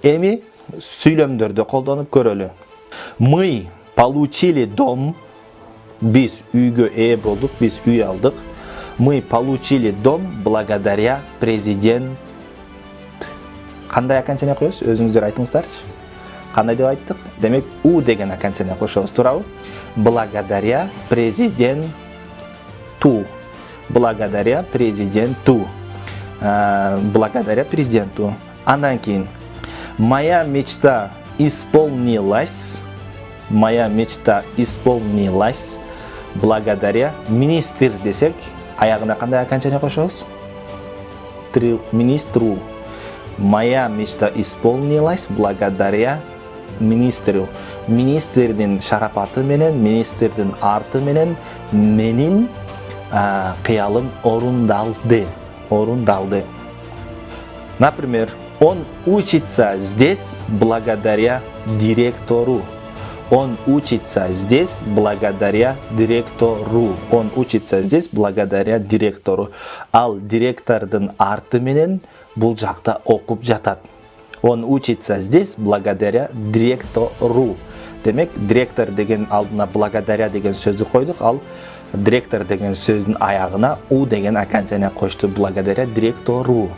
Эми сүйлөмдөрдө колдонуп көрөлү. Мы получили дом. Биз үйгө ээ болдук, биз үй алдык. Мы получили дом благодаря президент. Кандай окончание коебуз? Өзүңүздөр айтыңыздарчы. Кандай деп айттык? Демек, у деген окончание кошобуз, туурабы? Благодаря президенту. Благодаря президенту. Благодаря президенту. Андан кийин моя мечта исполнилась. Моя мечта исполнилась благодаря министр десек, аягына кандай окончание кошобуз? Министру. Моя мечта исполнилась благодаря министру. Министрдин шарапаты менен, министрдин арты менен менин кыялым орундалды. Например, он учится здесь благодаря директору. Он учится здесь благодаря директору. Он учится здесь благодаря директору. Ал директордун арты менен бул жакта окуп жатат. Он учится здесь благодаря директору. Демек, директор деген алдына благодаря деген сөздү койдук, ал директор деген сөздүн аягына у деген окончание кошту благодаря директору.